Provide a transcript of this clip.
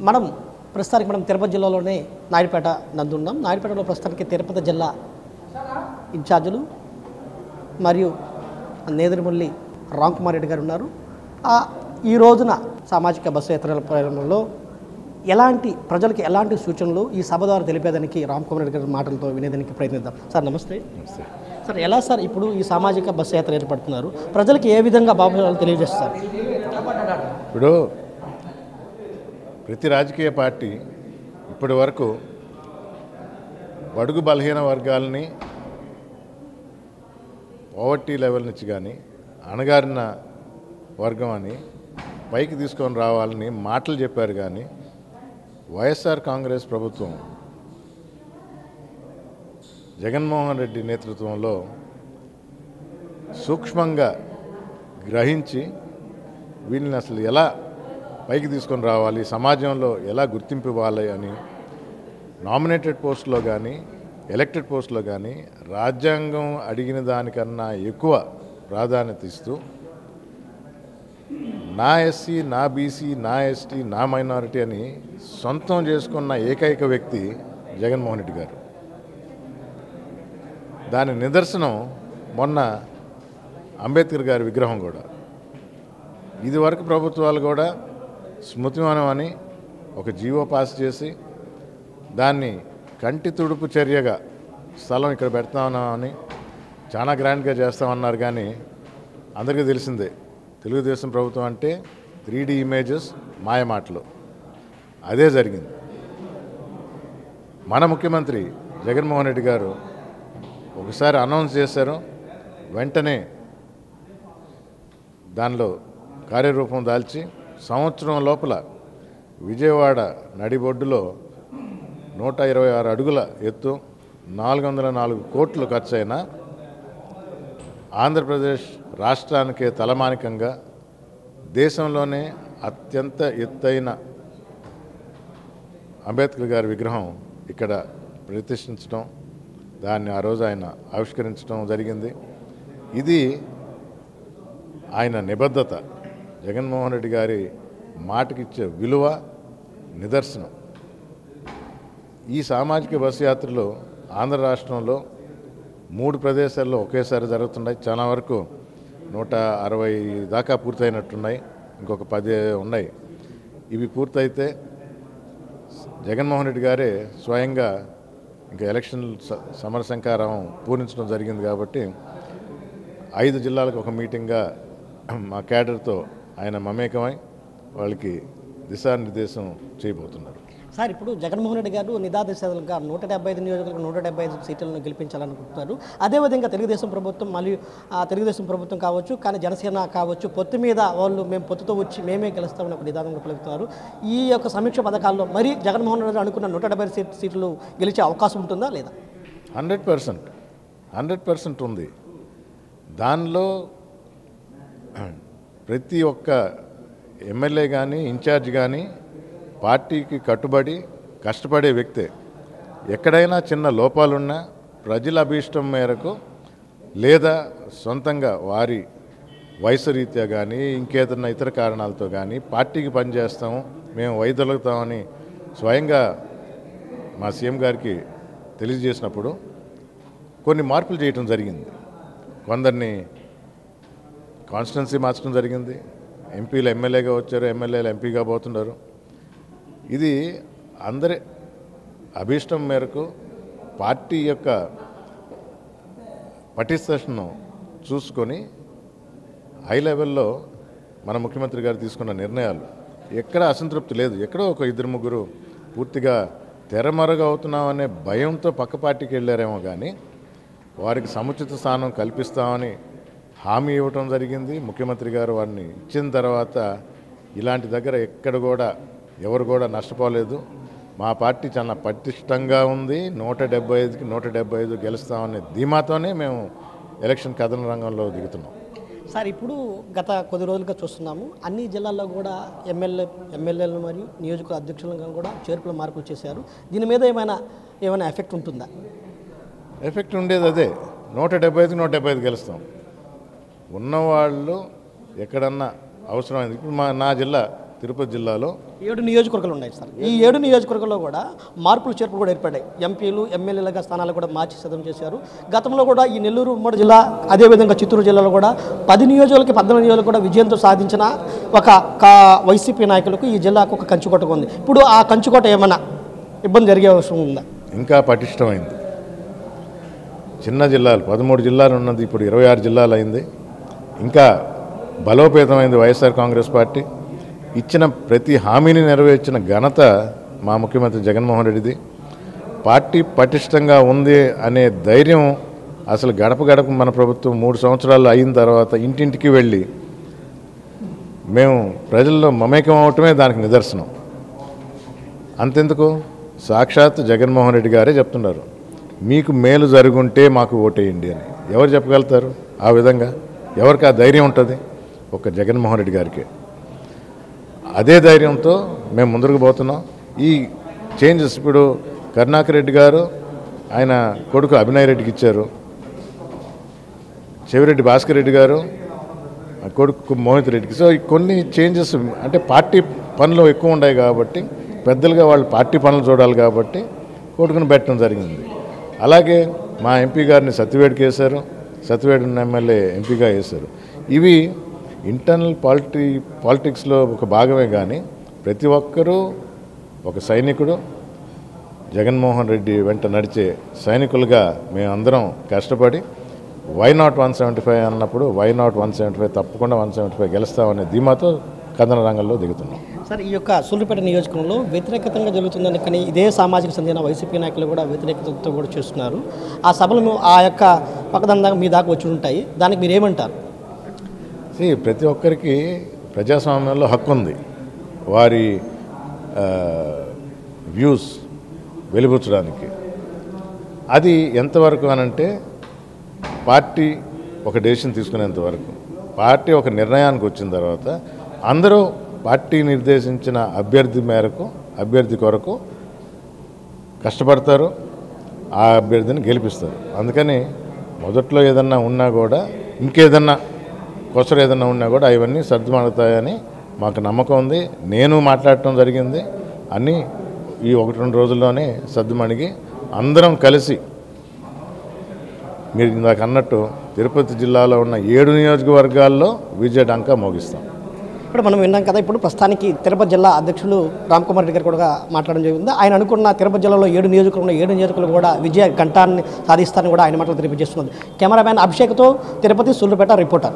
మనం ప్రస్తుతానికి తిరుపతి జిల్లాలోనే నాయుడుపేట నందున్నాం. నాయుడుపేటలో ప్రస్తుతానికి తిరుపతి జిల్లా ఇన్ఛార్జీలు మరియు నేదురుమల్లి రామ్కుమార్ రెడ్డి గారు ఉన్నారు. ఈ రోజున సామాజిక బస్సు యాత్రల ప్రయాణంలో ప్రజలకు ఎలాంటి సూచనలు ఈ సభ ద్వారా తెలిపేదానికి రామ్కుమార్ రెడ్డి గారి మాటలతో వినేదానికి ప్రయత్నిద్దాం. సార్ నమస్తే. సార్ ఎలా సార్ ఇప్పుడు ఈ సామాజిక బస్సు యాత్ర ఏర్పడుతున్నారు, ప్రజలకు ఏ విధంగా బాధ్యతలు తెలియజేస్తారు? ఇప్పుడు ప్రతి రాజకీయ పార్టీ ఇప్పటి వరకు బడుగు బలహీన వర్గాలని పావర్టీ లెవెల్ నుంచి కానీ అణగారిన వర్గం అని పైకి తీసుకొని రావాలని మాటలు చెప్పారు. కానీ వైఎస్ఆర్ కాంగ్రెస్ ప్రభుత్వం జగన్మోహన్ రెడ్డి నేతృత్వంలో సూక్ష్మంగా గ్రహించి వీళ్ళని అసలు ఎలా పైకి తీసుకొని రావాలి, సమాజంలో ఎలా గుర్తింపు ఇవ్వాలి అని నామినేటెడ్ పోస్టులో కానీ ఎలక్టెడ్ పోస్టులో కానీ రాజ్యాంగం అడిగిన దానికన్నా ఎక్కువ ప్రాధాన్యత ఇస్తూ నా ఎస్సీ, నా బీసీ, నా ఎస్టీ, నా మైనారిటీ అని సొంతం చేసుకున్న ఏకైక వ్యక్తి జగన్మోహన్ రెడ్డి గారు. దాని నిదర్శనం మొన్న అంబేద్కర్ గారి విగ్రహం కూడా. ఇదివరకు ప్రభుత్వాలు కూడా స్మృతివనం అని ఒక జీవో పాస్ చేసి దాన్ని కంటి తుడుపు చర్యగా స్థలం ఇక్కడ పెడతామని చాలా గ్రాండ్గా చేస్తామన్నారు. కానీ అందరికీ తెలిసిందే, తెలుగుదేశం ప్రభుత్వం అంటే 3D ఇమేజెస్, మాయమాటలు. అదే జరిగింది. మన ముఖ్యమంత్రి జగన్మోహన్ రెడ్డి గారు ఒకసారి అనౌన్స్ చేశారు, వెంటనే దానిలో కార్యరూపం దాల్చి సంవత్సరం లోపల విజయవాడ నడిబొడ్డులో 126 అడుగుల ఎత్తు 404 కోట్లు ఖర్చయిన ఆంధ్రప్రదేశ్ రాష్ట్రానికే తలమానికంగా దేశంలోనే అత్యంత ఎత్తైన అంబేద్కర్ గారి విగ్రహం ఇక్కడ ప్రతిష్ఠించడం, దాన్ని ఆ రోజు ఆయన ఆవిష్కరించడం జరిగింది. ఇది ఆయన నిబద్ధత, జగన్మోహన్ రెడ్డి గారి మాటకిచ్చే విలువ నిదర్శనం. ఈ సామాజిక బస్సు యాత్రలో ఆంధ్ర రాష్ట్రంలో 3 ప్రదేశాల్లో ఒకేసారి జరుగుతున్నాయి. చాలా వరకు 160 దాకా పూర్తయినట్టున్నాయి, ఇంకొక 10 ఉన్నాయి. ఇవి పూర్తయితే జగన్మోహన్ రెడ్డి గారే స్వయంగా ఇంకా ఎలక్షన్ సమరశంకారం పూరించడం జరిగింది. కాబట్టి 5 జిల్లాలకు ఒక మీటింగ్గా మా క్యాడర్తో ఆయన మమేకమై వాళ్ళకి దిశానిర్దేశం చేయబోతున్నారు. సార్ ఇప్పుడు జగన్మోహన్ రెడ్డి గారు నిదాదేశాలుగా 175 నియోజకవర్గం 175 సీట్లను గెలిపించాలనుకుంటున్నారు. అదేవిధంగా తెలుగుదేశం ప్రభుత్వం మరియు తెలుగుదేశం ప్రభుత్వం కావచ్చు, కానీ జనసేన కావచ్చు, పొత్తు మీద వాళ్ళు మేము పొత్తుతో వచ్చి మేమే గెలుస్తామని ఒక నిదానంగా పలుకుతున్నారు. ఈ యొక్క సమీక్ష పథకాల్లో మరి జగన్మోహన్ రెడ్డి అనుకున్న 170 సీట్లు గెలిచే అవకాశం ఉంటుందా లేదా? 100% ఉంది. దానిలో ప్రతి ఒక్క ఎమ్మెల్యే కానీ ఇన్ఛార్జ్ కానీ పార్టీకి కట్టుబడి కష్టపడే వ్యక్తే. ఎక్కడైనా చిన్న లోపాలున్నా ప్రజల అభీష్టం మేరకు లేదా సొంతంగా వారి వయసు రీత్యా కానీ ఇంకేదన్నా ఇతర కారణాలతో కానీ పార్టీకి పనిచేస్తాము, మేము వైదొలుగుతామని స్వయంగా మా సీఎం గారికి తెలియజేసినప్పుడు కొన్ని మార్పులు చేయటం జరిగింది. కొందరిని కాన్స్టిట్యున్సీ మార్చడం జరిగింది. ఎంపీలు ఎమ్మెల్యేగా వచ్చారు, ఎమ్మెల్యేలు ఎంపీగా పోతున్నారు. ఇది అందరి అభీష్టం మేరకు పార్టీ యొక్క పటిష్టతను చూసుకొని హై లెవెల్లో మన ముఖ్యమంత్రి గారు తీసుకున్న నిర్ణయాలు ఎక్కడ అసంతృప్తి లేదు. ఎక్కడో ఒక 2-3 పూర్తిగా తెరమరుగు అవుతున్నామనే భయంతో పక్క పార్టీకి వెళ్ళారేమో, కానీ వారికి సముచిత స్థానం కల్పిస్తామని హామీ ఇవ్వటం జరిగింది. ముఖ్యమంత్రి గారు వారిని ఇచ్చిన తర్వాత ఇలాంటి దగ్గర ఎక్కడ కూడా ఎవరు కూడా నష్టపోలేదు. మా పార్టీ చాలా పటిష్టంగా ఉంది. 175కి 175 గెలుస్తామనే ధీమాతోనే మేము ఎలక్షన్ కథన రంగంలో దిగుతున్నాం. సార్ ఇప్పుడు గత కొద్ది రోజులుగా చూస్తున్నాము, అన్ని జిల్లాల్లో కూడా ఎమ్మెల్యేలు మరియు నియోజకవర్గ అధ్యక్షులను కూడా చేర్పుల మార్పులు చేశారు. దీని మీద ఏమైనా ఎఫెక్ట్ ఉంటుందా? ఎఫెక్ట్ ఉండేది అదే, 175కి 175 గెలుస్తాం. ఉన్నవాళ్ళు ఎక్కడన్నా అవసరమైంది. ఇప్పుడు నా జిల్లా తిరుపతి జిల్లాలో 7 నియోజకవర్గాలు ఉన్నాయి సార్. ఈ 7 నియోజకవర్గాల్లో కూడా మార్పులు చేర్పులు కూడా ఏర్పడ్డాయి. ఎంపీలు ఎమ్మెల్యేలుగా స్థానాలు కూడా మార్చి సిద్ధం చేశారు. గతంలో కూడా ఈ నెల్లూరు ఉమ్మడి జిల్లా అదేవిధంగా చిత్తూరు జిల్లాలో కూడా 10 నియోజకవర్గాలకి 14 నియోజకవర్గాలు కూడా విజయంతో సాధించిన ఒక వైసీపీ నాయకులకు ఈ జిల్లాకు ఒక కంచుకోట ఉంది. ఇప్పుడు ఆ కంచుకోట ఏమైనా ఇబ్బంది జరిగే అవసరం ఉందా? ఇంకా పటిష్టమైంది. చిన్న జిల్లాలు 13 జిల్లాలు ఉన్నది, ఇప్పుడు 26 జిల్లాలు అయింది. ఇంకా బలోపేతమైంది వైఎస్ఆర్ కాంగ్రెస్ పార్టీ. ఇచ్చిన ప్రతి హామీని నెరవేర్చిన ఘనత మా ముఖ్యమంత్రి జగన్మోహన్ రెడ్డిది. పార్టీ పటిష్టంగా ఉంది అనే ధైర్యం అసలు గడప గడప మన ప్రభుత్వం 3 సంవత్సరాలు అయిన తర్వాత ఇంటింటికి వెళ్ళి మేము ప్రజల్లో మమేకం అవటమే దానికి నిదర్శనం. అంతెందుకు, సాక్షాత్ జగన్మోహన్ రెడ్డి గారే చెప్తున్నారు, మీకు మేలు జరుగుంటే మాకు ఓటేయండి అని. ఎవరు చెప్పగలుగుతారు ఆ విధంగా? ఎవరికి ఆ ధైర్యం ఉంటుంది? ఒక జగన్మోహన్ రెడ్డి గారికి. అదే ధైర్యంతో మేము ముందుకు పోతున్నాం. ఈ చేంజెస్ ఇప్పుడు కరుణాకర్ రెడ్డి గారు ఆయన కొడుకు అభినయ్ రెడ్డికి ఇచ్చారు, చెవిరెడ్డి భాస్కర్ రెడ్డి గారు కొడుకు మోహిత్ రెడ్డికి. సో కొన్ని చేంజెస్ అంటే పార్టీ పనులు ఎక్కువ ఉన్నాయి కాబట్టి పెద్దలుగా వాళ్ళు పార్టీ పనులు చూడాలి కాబట్టి కొడుకుని పెట్టడం జరిగింది. అలాగే మా ఎంపీ గారిని సత్యవేడికి వేశారు, సత్యవేడి ఎమ్మెల్యే ఎంపీగా వేశారు. ఇవి ఇంటర్నల్ పాలిటిక్స్లో ఒక భాగమే. కానీ ప్రతి ఒక్కరూ ఒక సైనికుడు, జగన్మోహన్ రెడ్డి వెంట నడిచే సైనికులుగా మేమందరం కష్టపడి వై నాట్ 175 అన్నప్పుడు వై నాట్ 175 తప్పకుండా 175 గెలుస్తామనే ధీమాతో కథన రంగంలో దిగుతున్నాం. సార్, ఈ యొక్క సూళ్ళూరుపేట నియోజకవర్గంలో వ్యతిరేకతంగా జరుగుతుందని కానీ ఇదే సామాజిక చెందిన వైసీపీ నాయకులు కూడా వ్యతిరేకతతో కూడా చేస్తున్నారు. ఆ సభలు ఆ యొక్క పక్కదంగా మీ దాకా వచ్చి ఉంటాయి, దానికి మీరు ఏమంటారు? ప్రతి ఒక్కరికి ప్రజాస్వామ్యంలో హక్కు ఉంది వారి వ్యూస్ వెలిబుచ్చడానికి. అది ఎంతవరకు అనంటే పార్టీ ఒక డెసిషన్ తీసుకునేంత వరకు. పార్టీ ఒక నిర్ణయానికి వచ్చిన తర్వాత అందరూ పార్టీ నిర్దేశించిన అభ్యర్థి కొరకు కష్టపడతారు, ఆ అభ్యర్థిని గెలిపిస్తారు. అందుకని మొదట్లో ఏదన్నా ఉన్నా కూడా ఇంకేదన్నా కొసరు ఏదన్నా ఉన్నా కూడా అవన్నీ సర్దుమణుగుతాయని మాకు నమ్మకం ఉంది. నేను మాట్లాడటం జరిగింది. అన్నీ ఈ 1-2 రోజుల్లోనే సర్దుమణిగి అందరం కలిసి మీరు ఇందాక అన్నట్టు తిరుపతి జిల్లాలో ఉన్న 7 నియోజకవర్గాల్లో విజయ డంకా మోగిస్తాం. ఇప్పుడు మనం విన్నాం కదా, ఇప్పుడు ప్రస్తుతానికి తిరుపతి జిల్లా అధ్యక్షులు రామ్కుమార్ రెడ్డి గారు కూడా మాట్లాడడం జరిగింది. ఆయన అనుకున్న తిరుపతి జిల్లాలో 7 నియోజకవర్గాలు కూడా విజయ ఘంటాన్ని సాధిస్తారని కూడా ఆయన మాటలు తెలియజేస్తున్నారు. కెమెరామ్యాన్ అభిషేక్తో తిరుపతి సూళ్ళూరుపేట రిపోర్టర్.